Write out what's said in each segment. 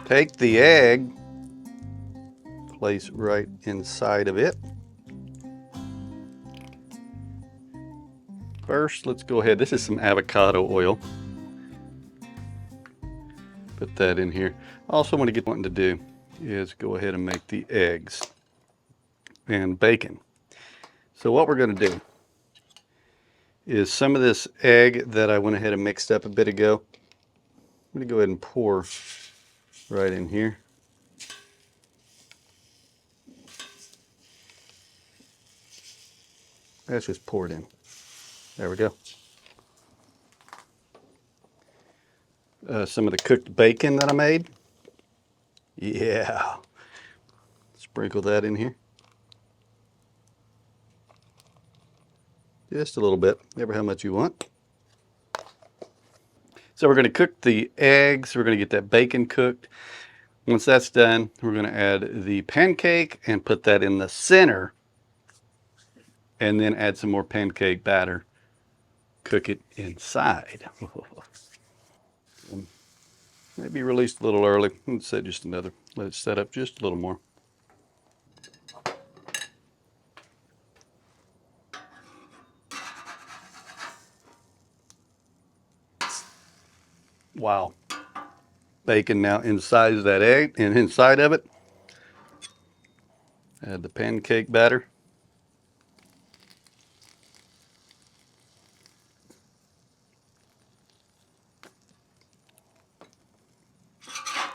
Take the egg, place right inside of it. First, let's go ahead. This is some avocado oil. Put that in here. Also, what I get wanting to do is go ahead and make the eggs and bacon. So what we're going to do is some of this egg that I went ahead and mixed up a bit ago, I'm going to go ahead and pour right in here. Let's just pour it in. There we go. Some of the cooked bacon that I made. Yeah. Sprinkle that in here. Just a little bit, never how much you want. So we're going to cook the eggs. We're going to get that bacon cooked. Once that's done, we're going to add the pancake and put that in the center. And then add some more pancake batter. Cook it inside. Maybe released a little early. Let's set just another. Let it set up just a little more. Wow. Bacon now inside of that egg and inside of it. Add the pancake batter.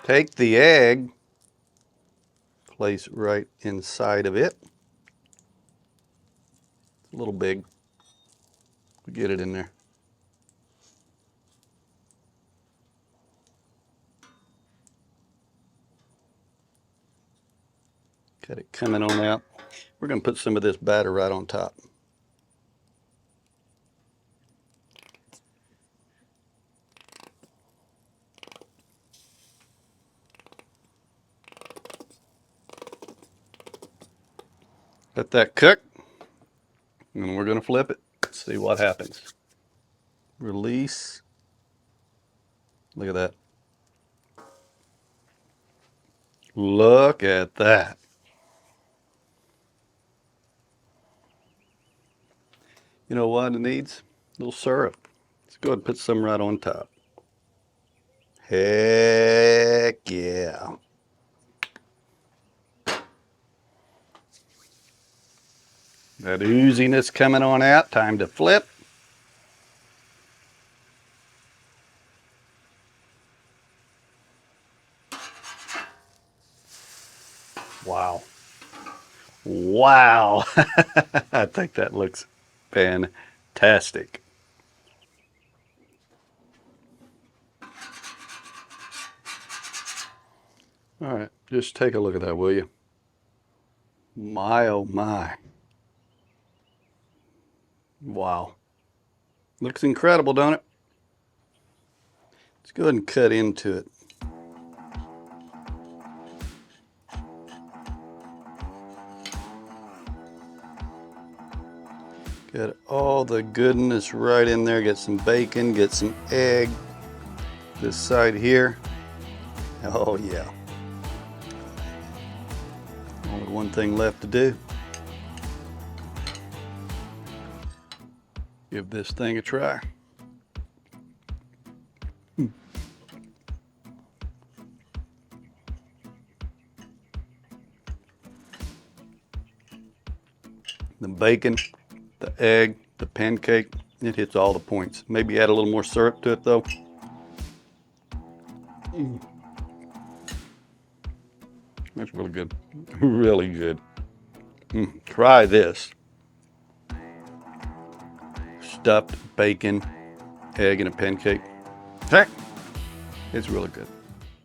Take the egg, place right inside of it. It's a little big. Get it in there. Got it coming on out. We're going to put some of this batter right on top. Let that cook, and we're going to flip it. See what happens. Release. Look at that. Look at that. You know what it needs? A little syrup. Let's go ahead and put some right on top. Heck yeah. That ooziness coming on out. Time to flip. Wow. Wow. I think that looks fantastic. All right, just take a look at that, will you? My, oh my. Wow. Looks incredible, don't it? Let's go ahead and cut into it. Got all the goodness right in there. Get some bacon, get some egg. This side here. Oh yeah. Only one thing left to do. Give this thing a try. The bacon, the egg, the pancake, it hits all the points. Maybe add a little more syrup to it though. That's really good. Really good. Try this. Stuffed bacon, egg, and a pancake. Heck, it's really good.